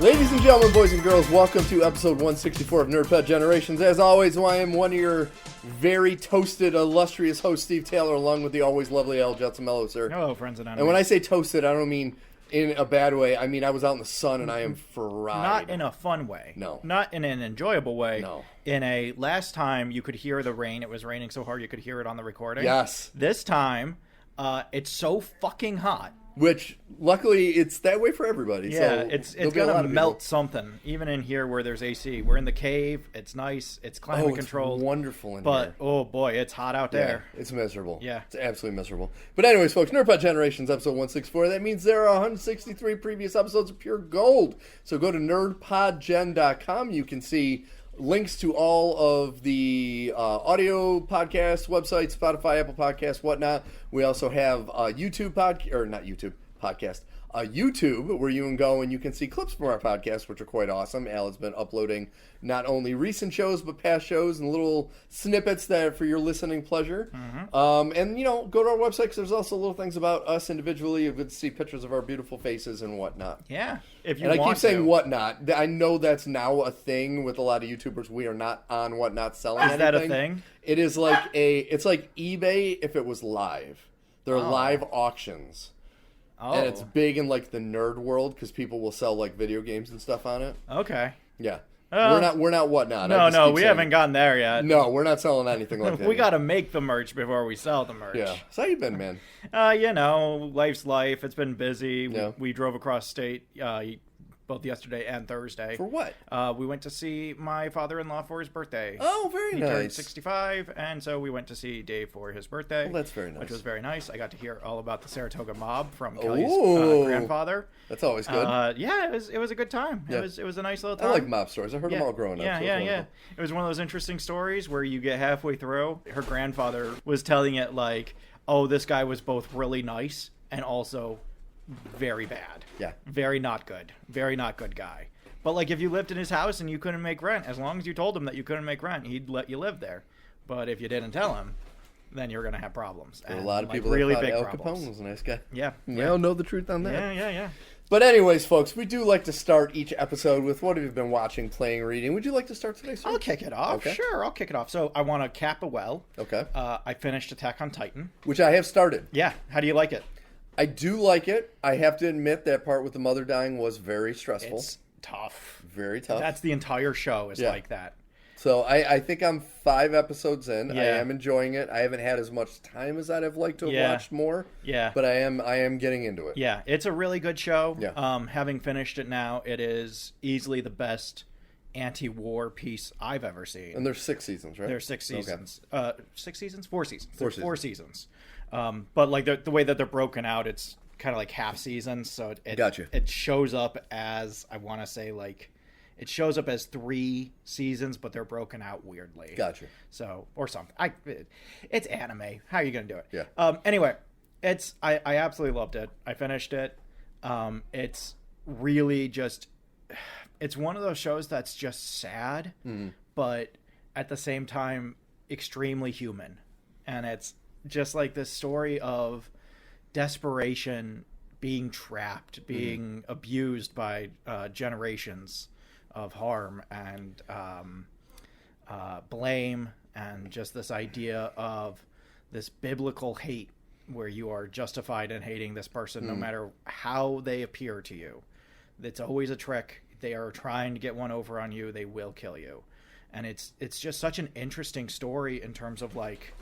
Ladies and gentlemen, boys and girls, welcome to episode 164 of Nerd Generations. As always, I am one of your very toasted, illustrious hosts, Steve Taylor, along with the always lovely Al Jetsamello, sir. Hello, friends and enemies. And when I say toasted, I don't mean in a bad way. I mean, I was out in the sun and I am fried. Not in a fun way. No. Not in an enjoyable way. No. In a last time you could hear the rain. It was raining so hard you could hear it on the recording. Yes. This time, it's so fucking hot. Which, luckily, it's that way for everybody. Yeah, so it's going to melt something, even in here where there's AC. We're in the cave. It's nice. It's climate controlled. It's wonderful in but, here. oh boy, it's hot out there. Yeah, it's miserable. Yeah. It's absolutely miserable. But anyways, folks, Nerdpod Generations, episode 164. That means there are 163 previous episodes of pure gold. So go to nerdpodgen.com. You can see links to all of the audio podcasts, websites, Spotify, Apple Podcasts, whatnot. We also have YouTube where you can go and you can see clips from our podcast, which are quite awesome. Al has been uploading not only recent shows, but past shows and little snippets that are for your listening pleasure. Mm-hmm. And, go to our website because there's also little things about us individually. You get to see pictures of our beautiful faces and whatnot. Yeah. If you and want I keep saying to. whatnot. I know that's now a thing with a lot of YouTubers. We are not on whatnot selling Is anything. that a thing? It is it's like eBay if it was live. They're live auctions. Oh. And it's big in like the nerd world because people will sell like video games and stuff on it. Okay. Yeah. We're not whatnot. No, we haven't gotten there yet. No, we're not selling anything like that. We got to make the merch before we sell the merch. Yeah. So how you been, man? Life's life. It's been busy. Yeah. We drove across state both yesterday and Thursday. For what? We went to see my father-in-law for his birthday. Oh, very nice. He turned 65, and so we went to see Dave for his birthday. Well, that's very nice. Which was very nice. I got to hear all about the Saratoga Mob from Kelly's grandfather. That's always good. Yeah, it was a good time. Yeah. It was a nice little time. I like mob stories. I heard them all growing up. Yeah. It was one of those interesting stories where you get halfway through. Her grandfather was telling it like, oh, this guy was both really nice and also very bad. Yeah. Very not good guy. But like if you lived in his house and you couldn't make rent, as long as you told him that you couldn't make rent, he'd let you live there. But if you didn't tell him, then you're going to have problems. There are a lot of people really that thought big Al problems. Capone was a nice guy. Yeah. We all know the truth on that. Yeah. But anyways, folks, we do like to start each episode with what have you been watching, playing, reading. Would you like to start today, sir? I'll kick it off. Okay. Sure, I'll kick it off. So I want to cap a well. Okay. I finished Attack on Titan. Which I have started. Yeah. How do you like it? I do like it. I have to admit that part with the mother dying was very stressful. It's tough. Very tough. That's the entire show is like that. So I think I'm 5 episodes in. Yeah. I am enjoying it. I haven't had as much time as I'd have liked to have watched more. Yeah. But I am getting into it. Yeah, it's a really good show. Yeah. Having finished it now, it is easily the best anti-war piece I've ever seen. And there's 6 seasons, right? There's 6 seasons. Okay. 6 seasons? 4 seasons. Four seasons. But like the way that they're broken out, it's kind of like half seasons. So Gotcha. It shows up as, I want to say, like, it shows up as 3 seasons, but they're broken out weirdly. Gotcha. So, or something. It's anime. How are you going to do it? Yeah. Anyway, I absolutely loved it. I finished it. It's really just, it's one of those shows that's just sad, but at the same time, extremely human. And it's just like this story of desperation, being trapped, being abused by generations of harm and blame, and just this idea of this biblical hate where you are justified in hating this person no matter how they appear to you. It's always a trick. They are trying to get one over on you. They will kill you. And it's just such an interesting story in terms of like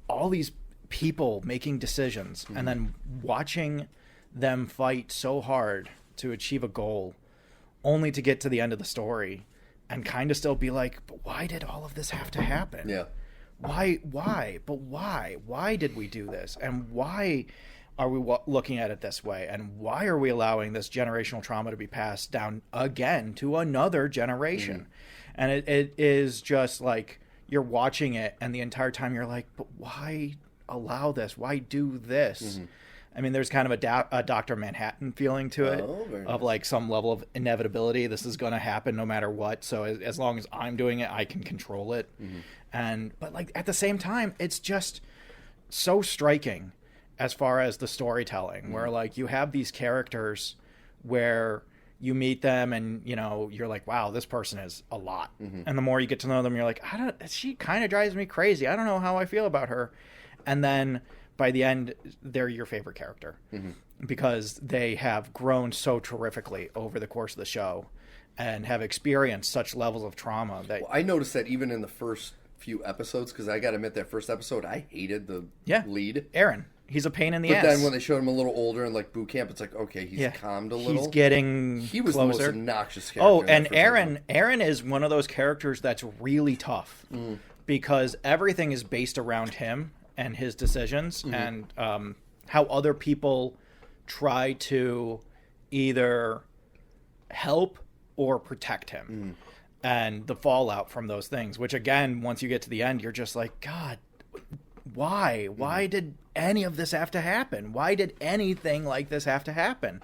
all these people making decisions and then watching them fight so hard to achieve a goal only to get to the end of the story and kind of still be like, but why did all of this have to happen? Yeah. Why? But why? Why did we do this? And why are we looking at it this way? And why are we allowing this generational trauma to be passed down again to another generation? And it is just like you're watching it and the entire time you're like, but why allow this? Why do this? I mean, there's kind of a Dr. Manhattan feeling to it of like some level of inevitability. This is going to happen no matter what. So as long as I'm doing it, I can control it. But like at the same time, it's just so striking as far as the storytelling where like you have these characters where you meet them and, you know, you're like, wow, this person is a lot. And the more you get to know them, you're like, she kind of drives me crazy. I don't know how I feel about her. And then by the end, they're your favorite character because they have grown so terrifically over the course of the show and have experienced such levels of trauma that I noticed that even in the first few episodes, because I got to admit that first episode, I hated the lead. Aaron. He's a pain in the ass. But then when they showed him a little older in like boot camp, it's like, okay, he's calmed a little. He's getting He was closer. The most obnoxious character. Oh, and Aaron is one of those characters that's really tough because everything is based around him and his decisions and how other people try to either help or protect him and the fallout from those things, which again, once you get to the end, you're just like, God, why? Why did any of this have to happen? Why did anything like this have to happen?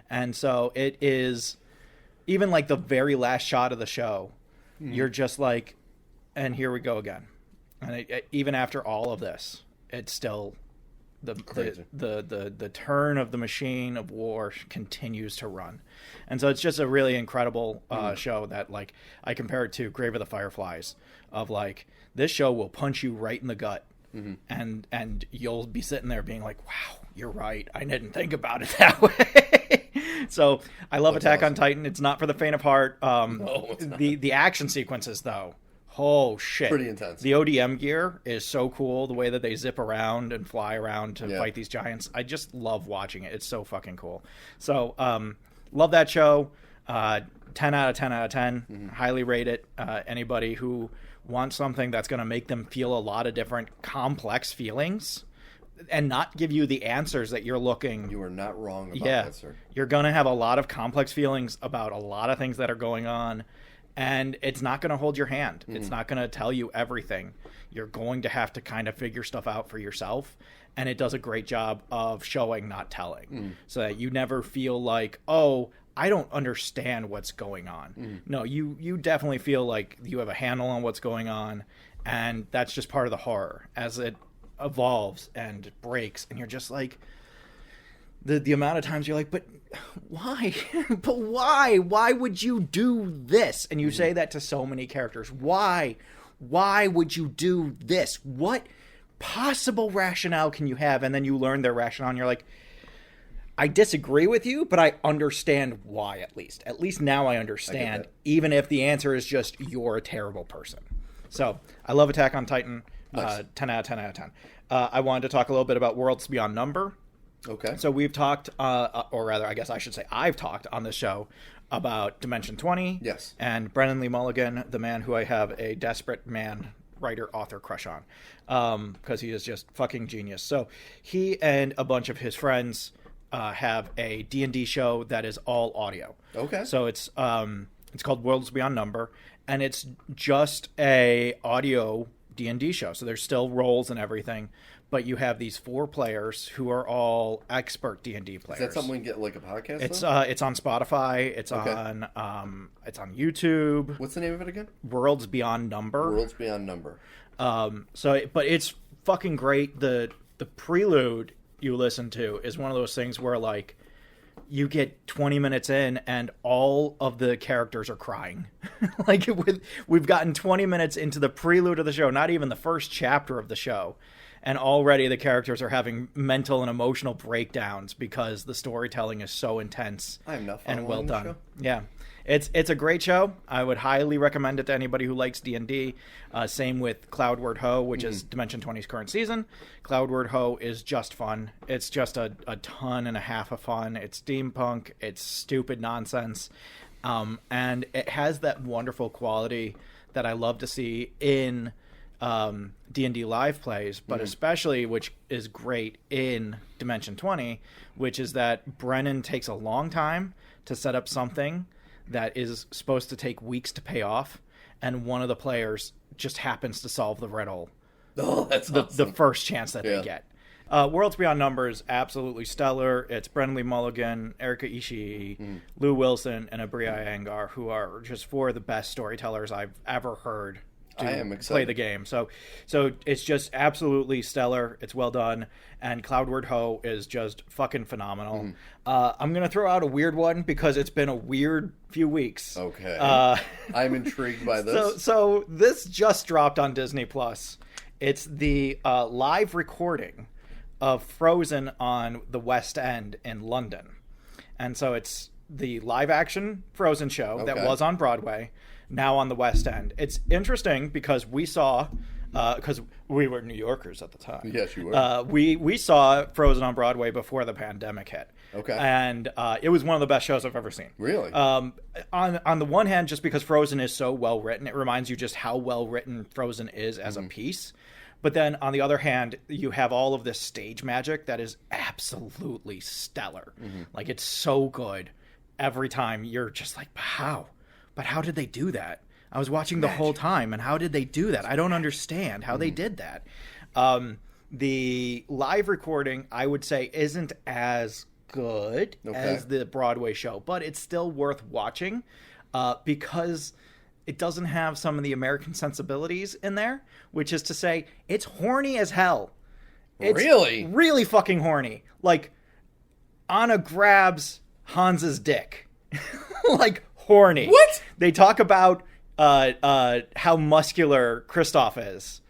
And so it is, even like the very last shot of the show, you're just like, and here we go again. And even after all of this, it's still the turn of the machine of war continues to run. And so it's just a really incredible show that, like, I compare it to Grave of the Fireflies, of like, this show will punch you right in the gut. And you'll be sitting there being like, wow, you're right. I didn't think about it that way. So I love Attack on Titan. It's not for the faint of heart. No, it's not. The action sequences, though, oh shit, pretty intense. The ODM gear is so cool. The way that they zip around and fly around to fight these giants. I just love watching it. It's so fucking cool. So love that show. 10 out of 10 out of 10. Highly rate it. Anybody who wants something that's going to make them feel a lot of different complex feelings and not give you the answers that you're looking. You are not wrong about that, sir. You're going to have a lot of complex feelings about a lot of things that are going on, and it's not going to hold your hand. It's not going to tell you everything. You're going to have to kind of figure stuff out for yourself, and it does a great job of showing, not telling, so that you never feel like, oh, I don't understand what's going on. No, you definitely feel like you have a handle on what's going on, and that's just part of the horror as it evolves and breaks, and you're just like, the amount of times you're like, but why? But why? Why would you do this? And you say that to so many characters. Why? Why would you do this? What possible rationale can you have? And then you learn their rationale, and you're like, I disagree with you, but I understand why, at least. At least now I understand, even if the answer is just, you're a terrible person. So, I love Attack on Titan. Nice. 10 out of 10 out of 10. I wanted to talk a little bit about Worlds Beyond Number. Okay. So we've talked, or rather, I guess I should say I've talked on this show about Dimension 20. Yes. And Brennan Lee Mulligan, the man who I have a desperate man writer author crush on, because he is just fucking genius. So he and a bunch of his friends have a D&D show that is all audio. Okay. So it's called Worlds Beyond Number, and it's just a audio D&D show. So there's still roles and everything, but you have these 4 players who are all expert D&D players. Is that something we can get like a podcast? It's on Spotify. It's on YouTube. What's the name of it again? Worlds Beyond Number. Worlds Beyond Number. But it's fucking great. The prelude you listen to is one of those things where, like, you get 20 minutes in and all of the characters are crying. Like, we've gotten 20 minutes into the prelude of the show, not even the first chapter of the show, and already the characters are having mental and emotional breakdowns because the storytelling is so intense and well done. Show? Yeah. It's a great show. I would highly recommend it to anybody who likes D&D. Same with Cloudward Ho, which is Dimension 20's current season. Cloudward Ho is just fun. It's just a ton and a half of fun. It's steampunk. It's stupid nonsense. And it has that wonderful quality that I love to see in D&D live plays, but especially, which is great in Dimension 20, which is that Brennan takes a long time to set up something that is supposed to take weeks to pay off, and one of the players just happens to solve the riddle. Oh, that's the first chance that they get. Worlds Beyond Number is absolutely stellar. It's Brennan Lee Mulligan, Erika Ishii, Lou Wilson, and Abria Iyengar, who are just 4 of the best storytellers I've ever heard to I am excited. play the game. So it's just absolutely stellar. It's well done, and Cloudward Ho is just fucking phenomenal. I'm gonna throw out a weird one because it's been a weird few weeks. Okay. I'm intrigued by this. So this just dropped on Disney Plus. It's the live recording of Frozen on the West End in London. And so it's the live action Frozen show that was on Broadway, now on the West End. It's interesting because we saw, because we were New Yorkers at the time. Yes, you were. We saw Frozen on Broadway before the pandemic hit. Okay. And it was one of the best shows I've ever seen. Really? On the one hand, just because Frozen is so well written, it reminds you just how well written Frozen is as a piece. But then on the other hand, you have all of this stage magic that is absolutely stellar. Like, it's so good. Every time you're just like, how? But how did they do that? I was watching the whole time, and how did they do that? I don't understand how they did that. The live recording, I would say, isn't as good as the Broadway show, but it's still worth watching because it doesn't have some of the American sensibilities in there, which is to say, it's horny as hell. It's really fucking horny. Like, Anna grabs Hans's dick. Like, horny. What? They talk about how muscular Kristoff is.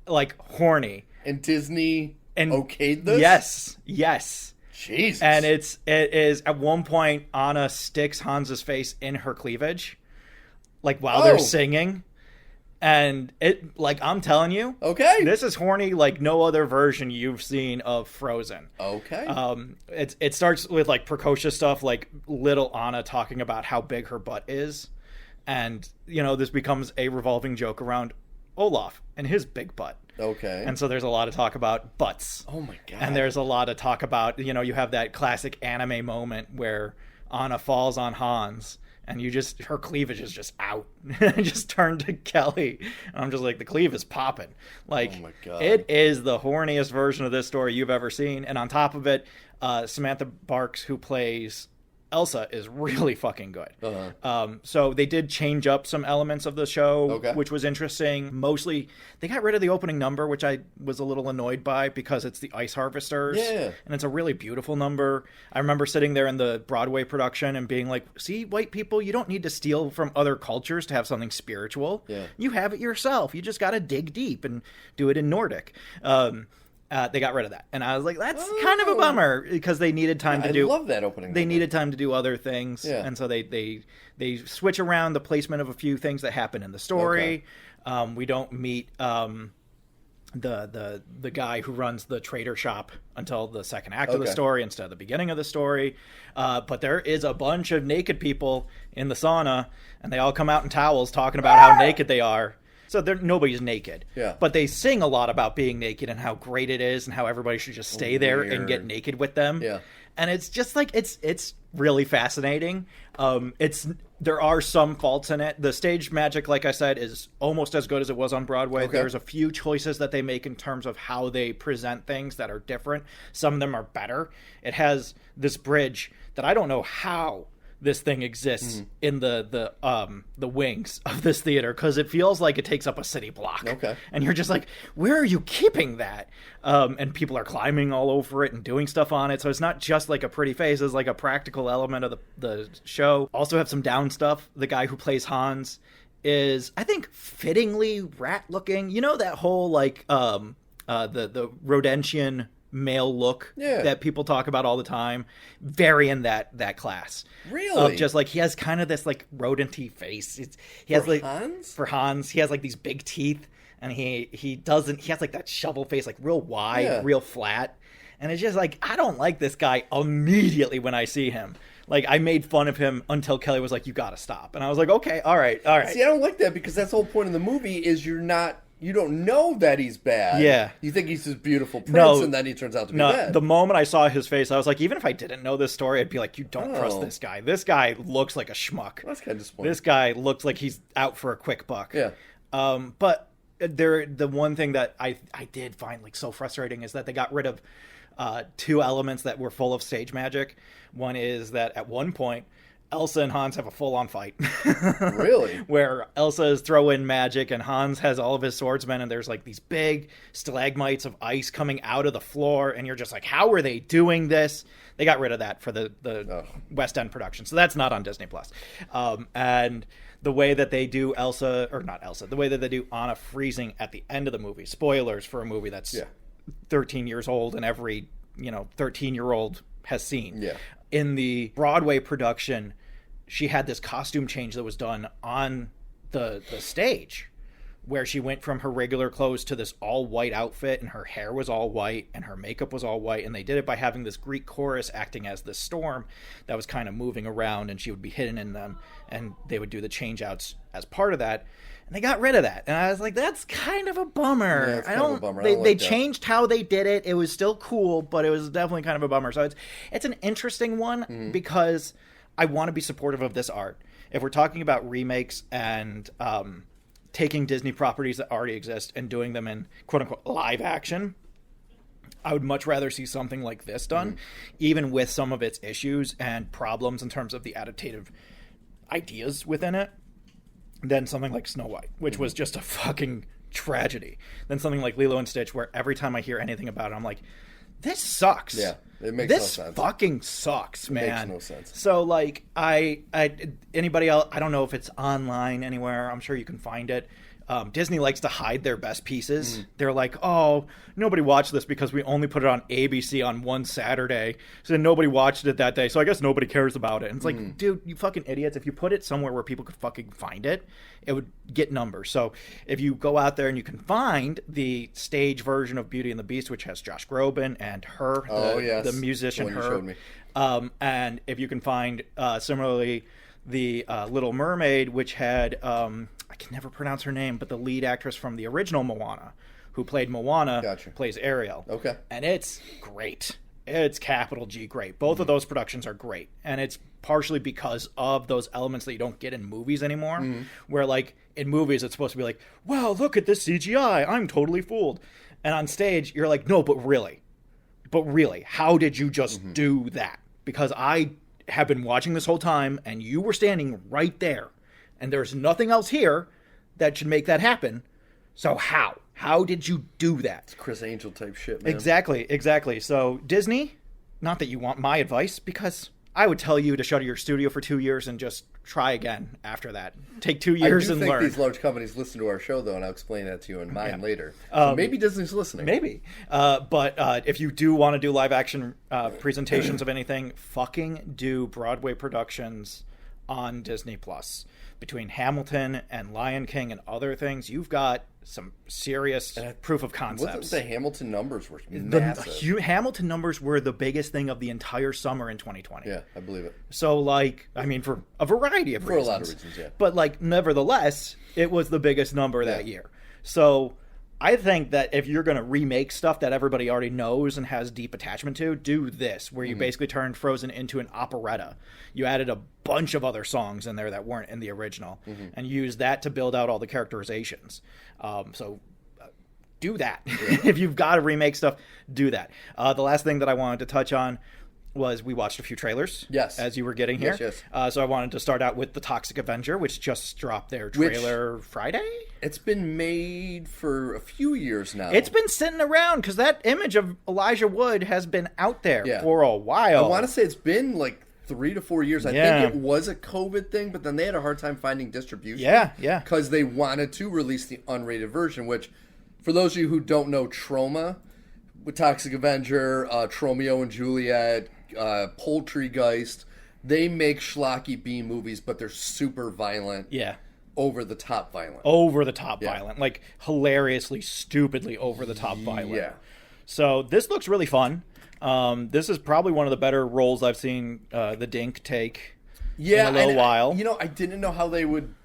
Like, horny. And Disney okayed this? Yes. Jesus. And it is, at one point, Anna sticks Hans's face in her cleavage. Like, while they're singing. And it, like, I'm telling you, this is horny like no other version you've seen of Frozen. It starts with, like, precocious stuff, like little Anna talking about how big her butt is, and this becomes a revolving joke around Olaf and his big butt. And so there's a lot of talk about butts. Oh my god. And there's a lot of talk about, you have that classic anime moment where Anna falls on Hans. And her cleavage is just out. I just turned to Kelly, and I'm just like, the cleave is popping. Like, oh my God. It is the horniest version of this story you've ever seen. And on top of it, Samantha Barks, who plays Elsa, is really fucking good. So they did change up some elements of the show, which was interesting. Mostly, they got rid of the opening number, which I was a little annoyed by because it's the Ice Harvesters. And it's a really beautiful number. I remember sitting there in the Broadway production and being like, see, white people, you don't need to steal from other cultures to have something spiritual. You have it yourself. You just got to dig deep and do it in Nordic. They got rid of that, and I was like, "That's kind of a bummer," because they needed time to do. I love that opening. They needed time to do other things, and so they switch around the placement of a few things that happen in the story. We don't meet the guy who runs the trader shop until the second act of the story instead of the beginning of the story. But there is a bunch of naked people in the sauna, and they all come out in towels talking about how naked they are. So nobody's naked. But they sing a lot about being naked and how great it is and how everybody should just stay there and get naked with them. And it's just like, it's really fascinating. There are some faults in it. The stage magic, like I said, is almost as good as it was on Broadway. There's a few choices that they make in terms of how they present things that are different. Some of them are better. It has this bridge that I don't know how this thing exists in the wings of this theater, because it feels like it takes up a city block. And you're just like, where are you keeping that? And people are climbing all over it and doing stuff on it. So it's not just like a pretty face, it's like a practical element of the show. Also have some down stuff. The guy who plays Hans is, I think, fittingly rat looking. You know that whole like the Rodentian male look that people talk about all the time, very in that class. Really? Just like, he has kind of this like rodenty face. He has like for Hans, he has like these big teeth, and he has like that shovel face, like real wide, real flat. And it's just like, I don't like this guy immediately when I see him. Like, I made fun of him until Kelly was like, you gotta stop. And I was like, okay, all right. See, I don't like that, because that's the whole point of the movie is you don't know that he's bad. You think he's this beautiful prince, and then he turns out to be bad. The moment I saw his face, I was like, even if I didn't know this story, I'd be like, you don't trust this guy. This guy looks like a schmuck. That's kind of disappointing. This guy looks like he's out for a quick buck. But the one thing that I did find like so frustrating is that they got rid of two elements that were full of stage magic. One is that at one point, Elsa and Hans have a full-on fight. Really? Where Elsa is throwing magic and Hans has all of his swordsmen, and there's like these big stalagmites of ice coming out of the floor, and you're just like, how are they doing this? They got rid of that for the West End production, so that's not on Disney Plus. And the way that they do the way that they do Anna freezing at the end of the movie, spoilers for a movie that's 13 years old and every 13-year-old has seen. Yeah. In the Broadway production, she had this costume change that was done on the stage, where she went from her regular clothes to this all white outfit, and her hair was all white and her makeup was all white, and they did it by having this Greek chorus acting as this storm that was kind of moving around, and she would be hidden in them, and they would do the change outs as part of that. And they got rid of that. And I was like, that's kind of a bummer. Yeah, it's kind of a bummer. They changed how they did it. It was still cool, but it was definitely kind of a bummer. So it's an interesting one because I want to be supportive of this art. If we're talking about remakes and taking Disney properties that already exist and doing them in quote-unquote live action, I would much rather see something like this done, even with some of its issues and problems in terms of the adaptative ideas within it, than something like Snow White, which was just a fucking tragedy. Than something like Lilo and Stitch, where every time I hear anything about it, I'm like, this sucks. Yeah, it makes no sense. This fucking sucks, man. It makes no sense. So, like, anybody else, I don't know if it's online anywhere. I'm sure you can find it. Disney likes to hide their best pieces. They're like, oh, nobody watched this because we only put it on ABC on one Saturday. So nobody watched it that day. So I guess nobody cares about it. And it's like, dude, you fucking idiots. If you put it somewhere where people could fucking find it, it would get numbers. So if you go out there and you can find the stage version of Beauty and the Beast, which has Josh Groban and her, the musician, her. And if you can find, similarly, the Little Mermaid, which had... I can never pronounce her name, but the lead actress from the original Moana, who played Moana, plays Ariel. Okay. And it's great. It's capital G great. Both of those productions are great. And it's partially because of those elements that you don't get in movies anymore, where, like, in movies it's supposed to be like, wow, look at this CGI. I'm totally fooled. And on stage, you're like, no, but really, how did you just do that? Because I have been watching this whole time, and you were standing right there. And there's nothing else here that should make that happen. So how? How did you do that? It's Chris Angel type shit, man. Exactly. So Disney, not that you want my advice, because I would tell you to shutter your studio for 2 years and just try again after that. Take 2 years and learn. I do think these large companies listen to our show, though, and I'll explain that to you in mine later. So maybe Disney's listening. Maybe. But if you do want to do live action presentations of anything, fucking do Broadway productions on Disney Plus. Between Hamilton and Lion King and other things, you've got some serious proof of concepts. Wasn't the Hamilton numbers were massive? Hamilton numbers were the biggest thing of the entire summer in 2020. Yeah, I believe it. So, like, I mean, for a variety of reasons. For a lot of reasons, yeah. But, like, nevertheless, it was the biggest number that year. So I think that if you're going to remake stuff that everybody already knows and has deep attachment to, do this, where you basically turned Frozen into an operetta. You added a bunch of other songs in there that weren't in the original, and used that to build out all the characterizations. So do that. Yeah. If you've got to remake stuff, do that. The last thing that I wanted to touch on was we watched a few trailers as you were getting here. Yes. So I wanted to start out with the Toxic Avenger, which just dropped their trailer Friday. It's been made for a few years now. It's been sitting around because that image of Elijah Wood has been out there for a while. I want to say it's been like 3 to 4 years. I think it was a COVID thing, but then they had a hard time finding distribution. Yeah. Because they wanted to release the unrated version, which, for those of you who don't know Trauma, with Toxic Avenger, Tromeo and Juliet, Poultrygeist, they make schlocky B movies, but they're super violent. Yeah. Over-the-top violent. Violent. Like, hilariously, stupidly over-the-top violent. Yeah. So, this looks really fun. This is probably one of the better roles I've seen the Dink take in a little while. I didn't know how they would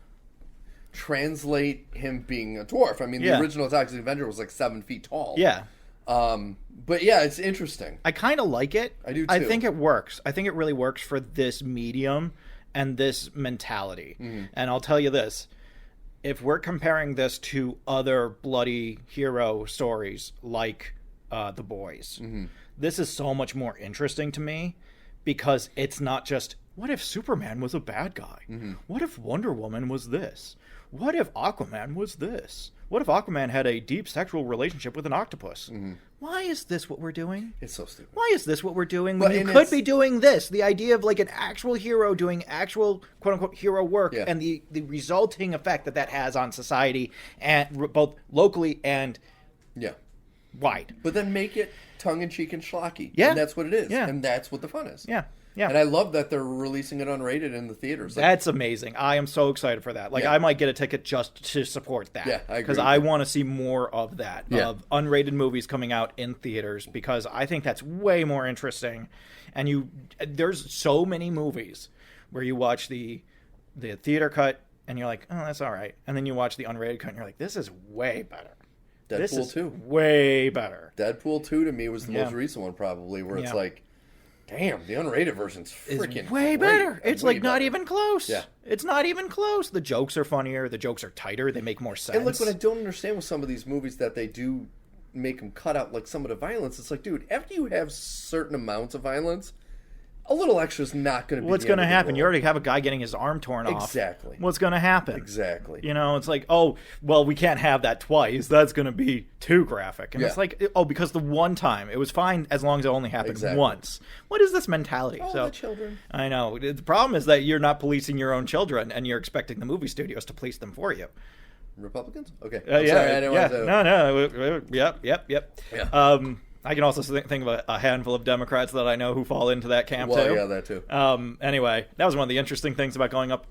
translate him being a dwarf. I mean, the original Toxic Avenger was like 7 feet tall. Yeah. But yeah, it's interesting. I kind of like it. I do too. I think it works. I think it really works for this medium and this mentality. And I'll tell you this. If we're comparing this to other bloody hero stories like The Boys, this is so much more interesting to me because it's not just What if Superman was a bad guy? Mm-hmm. What if Wonder Woman was this? What if Aquaman was this? What if Aquaman had a deep sexual relationship with an octopus? Mm-hmm. Why is this what we're doing? It's so stupid. Why is this what we're doing when Well, you and could be doing this? The idea of like an actual hero doing actual quote-unquote hero work, Yeah. and the resulting effect that has on society, and both locally and Yeah. wide. But then make it tongue-in-cheek and schlocky. Yeah. And that's what it is. Yeah. And that's what the fun is. Yeah. Yeah. And I love that they're releasing it unrated in the theaters. Like, That's amazing. I am so excited for that. Like, Yeah. I might get a ticket just to support that. Yeah, I agree Because with I you. want to see more of that, Yeah. of unrated movies coming out in theaters, because I think that's way more interesting. And there's so many movies where you watch the theater cut and you're like, oh, that's all right. And then you watch the unrated cut and you're like, this is way better. This is Deadpool 2. way better. Deadpool 2 to me was the Yeah. most recent one, probably, where it's Yeah. like, damn, the unrated version's Is freaking way great. better. It's Way like not better. even close. Yeah. It's not even close. The jokes are funnier. The jokes are tighter. They make more sense. And look, what I don't understand with some of these movies that they do make them cut out like some of the violence. It's like, dude, after you have certain amounts of violence, a little extra is not going to be. What's going to happen? You already have a guy getting his arm torn off. Exactly. What's going to happen? Exactly. You know, it's like, oh, well, we can't have that twice. That's going to be too graphic. And it's Yeah. like, oh, because the one time it was fine as long as it only happened Exactly. once. What is this mentality? Oh, the children. I know. The problem is that you're not policing your own children, and you're expecting the movie studios to police them for you. Republicans? Okay. Yeah, I'm sorry, I didn't want to... no. Yep. Yeah. I can also think of a handful of Democrats that I know who fall into that camp Well, too. yeah, that too. Anyway, that was one of the interesting things about going up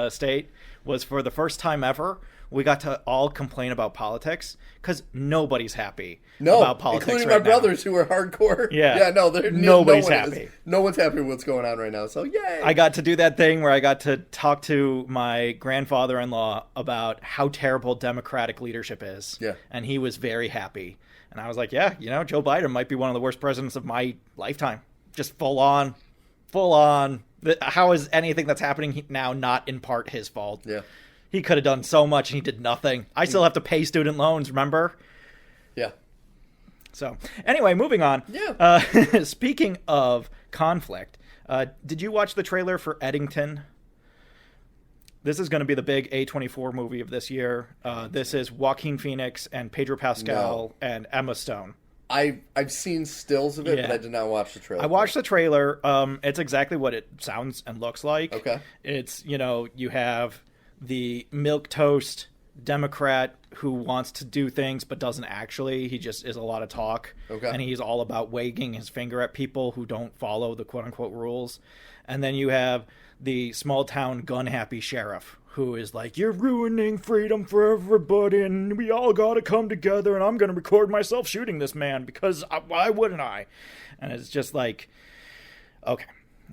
state, was for the first time ever, we got to all complain about politics, because nobody's happy about politics including right my now. brothers who are hardcore. Yeah. No, Nobody's no one happy. No one's happy with what's going on right now. So, yay. I got to do that thing where I got to talk to my grandfather-in-law about how terrible Democratic leadership is. Yeah. And he was very happy. And I was like, yeah, Joe Biden might be one of the worst presidents of my lifetime. Just full on. How is anything that's happening now not in part his fault? Yeah. He could have done so much and he did nothing. I still have to pay student loans, remember? Yeah. So, anyway, moving on. Yeah. Speaking of conflict, did you watch the trailer for Eddington? This is going to be the big A24 movie of this year. This is Joaquin Phoenix and Pedro Pascal and Emma Stone. I've seen stills of it, Yeah. but I did not watch the trailer. I watched the trailer. It's exactly what it sounds and looks like. Okay. It's, you have the milquetoast Democrat who wants to do things but doesn't actually. He just is a lot of talk. Okay. And he's all about wagging his finger at people who don't follow the quote-unquote rules. And then you have the small-town gun-happy sheriff who is like, you're ruining freedom for everybody, and we all got to come together, and I'm going to record myself shooting this man, because why wouldn't I? And it's just like, okay,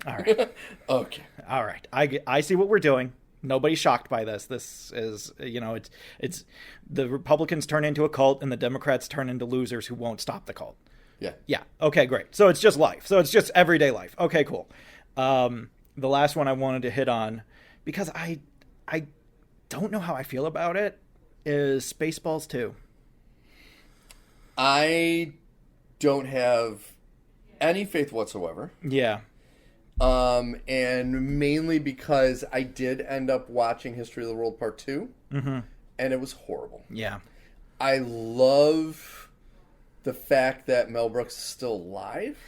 all right. Okay. All right. I see what we're doing. Nobody's shocked by this. This is, it's the Republicans turn into a cult and the Democrats turn into losers who won't stop the cult. Yeah. Yeah. Okay, great. So it's just life. So it's just everyday life. Okay, cool. The last one I wanted to hit on, because I don't know how I feel about it, is Spaceballs 2. I don't have any faith whatsoever. Yeah. And mainly because I did end up watching History of the World Part 2, and it was horrible. Yeah. I love the fact that Mel Brooks is still alive.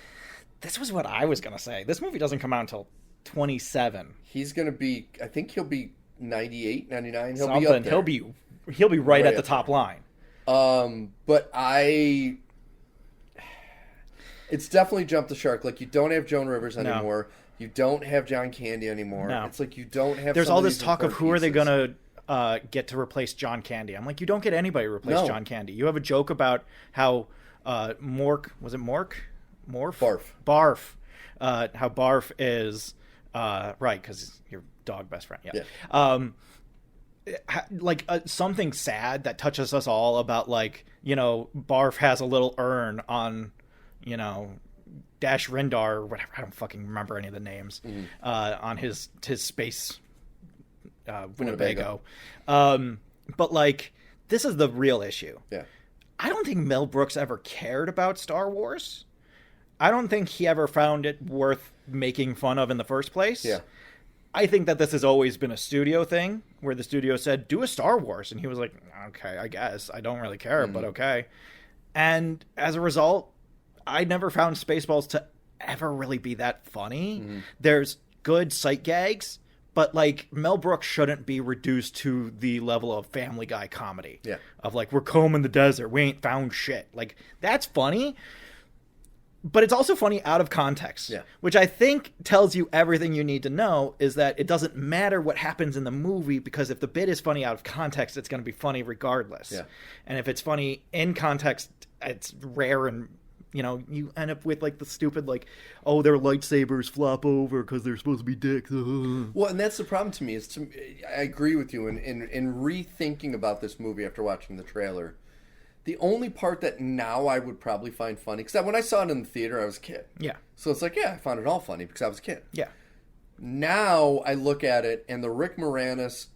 This was what I was going to say. This movie doesn't come out until 27. He's going to be, I think he'll be 98, 99. He'll Something. be up there. He'll be right at the up top line. But it's definitely jumped the shark. Like, you don't have Joan Rivers anymore. You don't have John Candy anymore. No. It's like you don't have. There's some all of this these talk of important who are they pieces. going to get to replace John Candy. I'm like, you don't get anybody to replace No. John Candy. You have a joke about how Mork, was it Mork? Morph? Barf. How Barf is, right, because your dog best friend. Yeah. Something sad that touches us all about, like, Barf has a little urn on, Dash Rendar or whatever. I don't fucking remember any of the names on his space Winnebago. But, like, this is the real issue. Yeah. I don't think Mel Brooks ever cared about Star Wars. I don't think he ever found it worth making fun of in the first place. Yeah. I think that this has always been a studio thing where the studio said, do a Star Wars. And he was like, okay, I guess. I don't really care, but okay. And as a result, I never found Spaceballs to ever really be that funny. There's good sight gags, but like Mel Brooks shouldn't be reduced to the level of Family Guy comedy. Yeah. Of like, we're combing the desert, we ain't found shit. Like, that's funny, but it's also funny out of context. Yeah. Which I think tells you everything you need to know, is that it doesn't matter what happens in the movie, because if the bit is funny out of context, it's going to be funny regardless. Yeah. And if it's funny in context, it's rare, and you end up with like the stupid, like, oh, their lightsabers flop over because they're supposed to be dicks. Well, and that's the problem to me. I agree with you in rethinking about this movie after watching the trailer. The only part that now I would probably find funny, because when I saw it in the theater, I was a kid. Yeah. So it's like, yeah, I found it all funny because I was a kid. Yeah. Now I look at it, and the Rick Moranis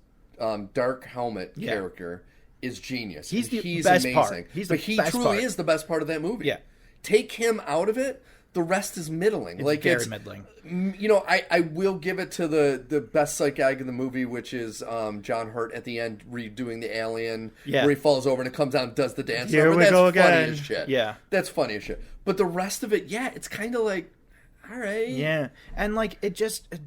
dark helmet character is genius. He's the he's best amazing. part. He's the he best truly part. is the best part of that movie. Yeah. Take him out of it, the rest is middling. It's very middling. I will give it to the best sight gag in the movie, which is John Hurt at the end redoing the alien, where he falls over and it comes down and does the dance. Here we That's go funny again. as shit. Yeah. That's funny as shit. But the rest of it, it's kind of like, all right. Yeah. And like,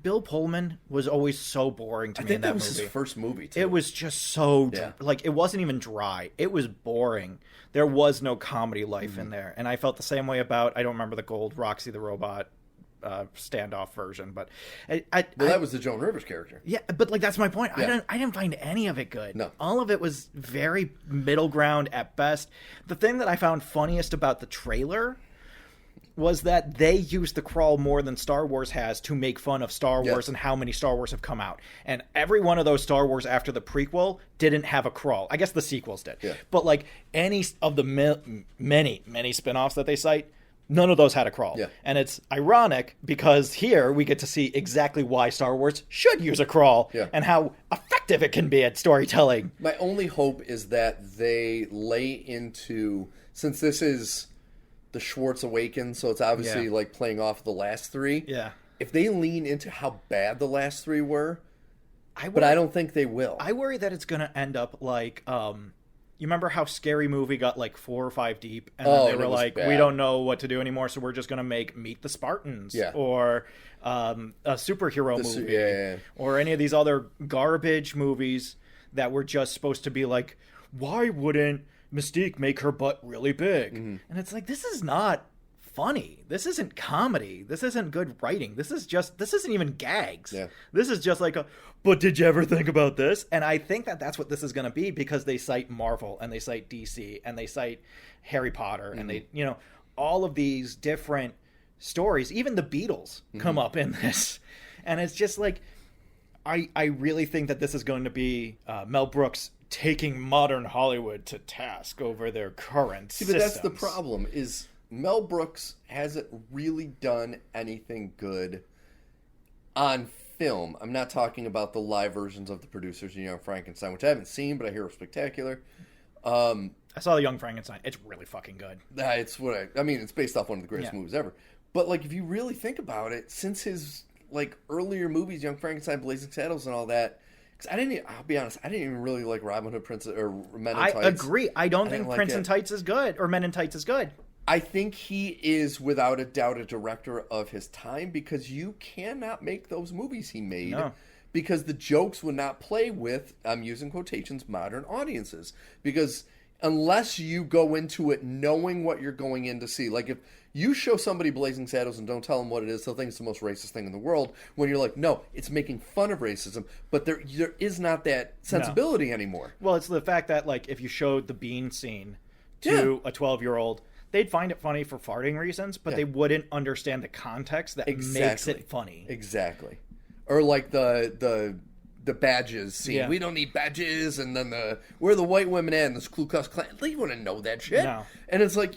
Bill Pullman was always so boring to me in that movie. I think that was his first movie, too. It was just so, like, it wasn't even dry. It was boring. There was no comedy life in there. And I felt the same way about, I don't remember the gold Roxy the Robot standoff version, but that was the Joan Rivers character. Yeah, but like, that's my point. Yeah. I didn't find any of it good. No. All of it was very middle ground at best. The thing that I found funniest about the trailer was that they used the crawl more than Star Wars has to make fun of Star Wars and how many Star Wars have come out. And every one of those Star Wars after the prequel didn't have a crawl. I guess the sequels did. Yeah. But like, any of the many spin-offs that they cite, none of those had a crawl. Yeah. And it's ironic because here we get to see exactly why Star Wars should use a crawl and how effective it can be at storytelling. My only hope is that they lay into, since this is the Schwartz Awakens, so it's obviously like playing off the last three. Yeah. If they lean into how bad the last three were, but I don't think they will. I worry that it's going to end up like, you remember how Scary Movie got like 4 or 5 deep, and then they were like, bad. We don't know what to do anymore, so we're just going to make Meet the Spartans, or a superhero movie, or any of these other garbage movies that were just supposed to be like, why wouldn't Mystique make her butt really big? And it's like, this is not funny. This isn't comedy. This isn't good writing. This isn't even gags. This is just like but did you ever think about this? And I think that that's what this is going to be, because they cite Marvel and they cite DC and they cite Harry Potter and they, all of these different stories, even the Beatles come up in this. And it's just like, I really think that this is going to be Mel Brooks taking modern Hollywood to task over their current systems. But that's the problem, is Mel Brooks hasn't really done anything good on film. I'm not talking about the live versions of The Producers of Young Frankenstein, which I haven't seen, but I hear are spectacular. I saw The Young Frankenstein. It's really fucking good. It's what I mean, it's based off one of the greatest movies ever. But like, if you really think about it, since his like earlier movies, Young Frankenstein, Blazing Saddles, and all that, because I'll be honest, I didn't even really like Robin Hood, Prince, or Men in Tights. I agree. I don't think Prince in Tights is good, or Men in Tights is good. I think he is, without a doubt, a director of his time, because you cannot make those movies he made. No. Because the jokes would not play with, I'm using quotations, modern audiences. Because unless you go into it knowing what you're going in to see, like if you show somebody Blazing Saddles and don't tell them what it is, they'll think it's the most racist thing in the world, when you're like, no, it's making fun of racism, but there is not that sensibility anymore. Well, it's the fact that, like, if you showed the bean scene to a 12-year-old, they'd find it funny for farting reasons, but they wouldn't understand the context that makes it funny. Exactly. Or like the badges scene. Yeah. We don't need badges, and then where are the white women at, and this Ku Klux Klan. They wouldn't know that shit. No. And it's like,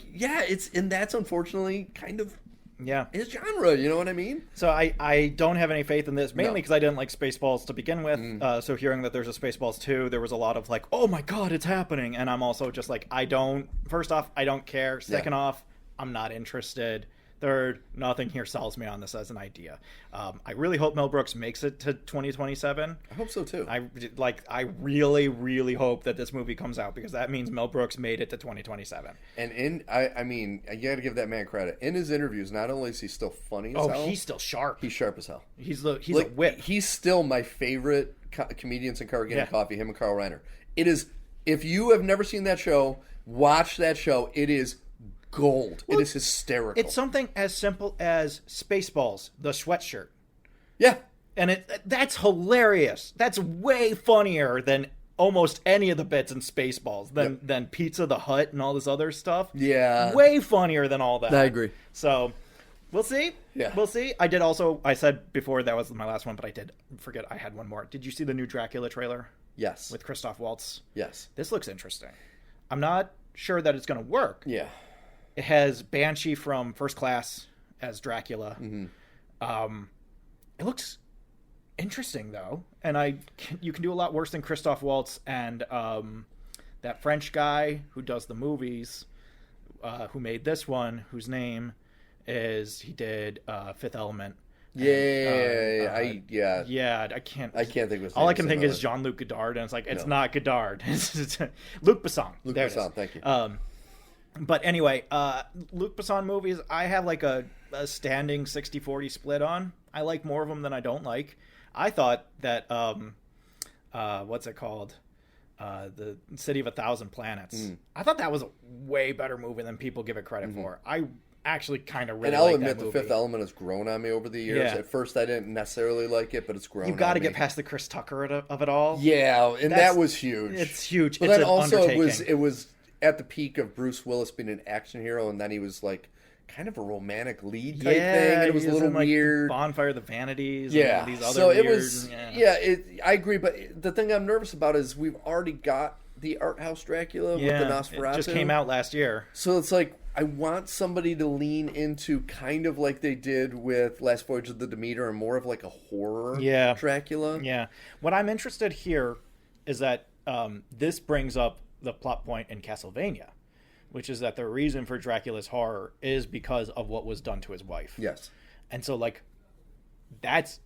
and that's unfortunately kind of his genre, you know what I mean? So I don't have any faith in this, mainly because I didn't like Spaceballs to begin with. So hearing that there's a Spaceballs 2, there was a lot of like, oh my god, it's happening. And I'm also just like, first off, I don't care. Second off, I'm not interested. Third, nothing here sells me on this as an idea. I really hope Mel Brooks makes it to 2027. I hope so too. I really, really hope that this movie comes out, because that means Mel Brooks made it to 2027. And I mean, you got to give that man credit. In his interviews, not only is he still funny as hell. Oh, he's still sharp. He's sharp as hell. He's a whip. He's still my favorite comedians in Car Getting Coffee, him and Carl Reiner. It is, if you have never seen that show, watch that show. It is gold. Well, it is hysterical. It's something as simple as Spaceballs, the sweatshirt. Yeah. And that's hilarious. That's way funnier than almost any of the bits in Spaceballs, than Pizza the Hut and all this other stuff. Yeah. Way funnier than all that. I agree. So, we'll see. Yeah. We'll see. I said before that was my last one, but I did forget I had one more. Did you see the new Dracula trailer? Yes. With Christoph Waltz? Yes. This looks interesting. I'm not sure that it's going to work. Yeah. It has Banshee from First Class as Dracula. Mm-hmm. It looks interesting, though. And you can do a lot worse than Christoph Waltz and that French guy who does the movies, who made this one, whose name is, he did Fifth Element. I can't think of his name. All I can think is Jean-Luc Godard, and it's like, it's not Godard. It's Luc Besson. Luc Besson, thank you. But anyway, Luc Besson movies, I have like a standing 60-40 split on. I like more of them than I don't like. I thought that, what's it called? The City of a Thousand Planets. I thought that was a way better movie than people give it credit for. I actually kind of really like that movie. And I'll admit, The Fifth Element has grown on me over the years. Yeah. At first, I didn't necessarily like it, but it's grown on me. You got to get past the Chris Tucker of it all. Yeah, and that was huge. It's huge. But it's then an also, undertaking. it was at the peak of Bruce Willis being an action hero, and then he was like kind of a romantic lead type thing. And it was a little weird. Bonfire of the Vanities. Yeah. And these other so weird, it was. Yeah, I agree. But the thing I'm nervous about is we've already got the art house Dracula with the Nosferatu. It just came out last year. So it's like, I want somebody to lean into kind of like they did with Last Voyage of the Demeter, and more of like a horror Dracula. Yeah. What I'm interested here is that this brings up the plot point in Castlevania, which is that the reason for Dracula's horror is because of what was done to his wife. Yes. And so, like, that's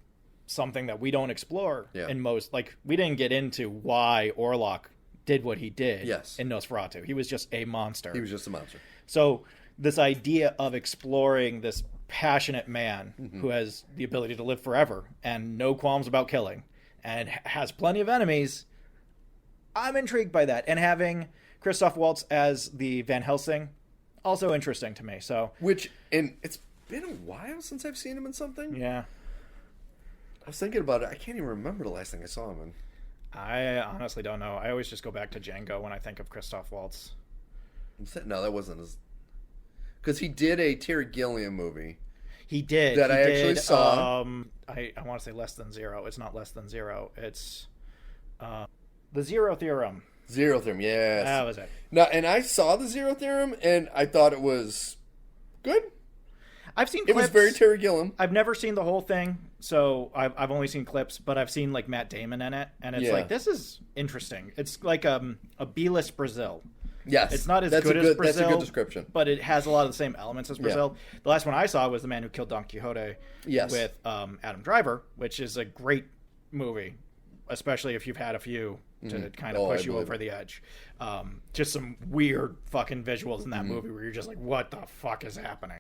something that we don't explore in most... Like, we didn't get into why Orlok did what he did in Nosferatu. He was just a monster. He was just a monster. So this idea of exploring this passionate man who has the ability to live forever and no qualms about killing and has plenty of enemies, I'm intrigued by that. And having Christoph Waltz as the Van Helsing, also interesting to me. So, and it's been a while since I've seen him in something. Yeah. I was thinking about it. I can't even remember the last thing I saw him in. I honestly don't know. I always just go back to Django when I think of Christoph Waltz. No, that wasn't his... Because he did a Terry Gilliam movie. He did. That I actually saw. I want to say Less Than Zero. It's not Less Than Zero. It's The Zero Theorem. Zero Theorem, yes. That was it. Now, and I saw the Zero Theorem, and I thought it was good. I've seen clips. It was very Terry Gilliam. I've never seen the whole thing, so I've only seen clips, but I've seen like Matt Damon in it, and it's like, this is interesting. It's like a B-list Brazil. Yes. It's not as good as Brazil. That's a good description. But it has a lot of the same elements as Brazil. Yeah. The last one I saw was The Man Who Killed Don Quixote with Adam Driver, which is a great movie, especially if you've had a few to kind of push you over the edge. Just some weird fucking visuals in that movie where you're just like, what the fuck is happening?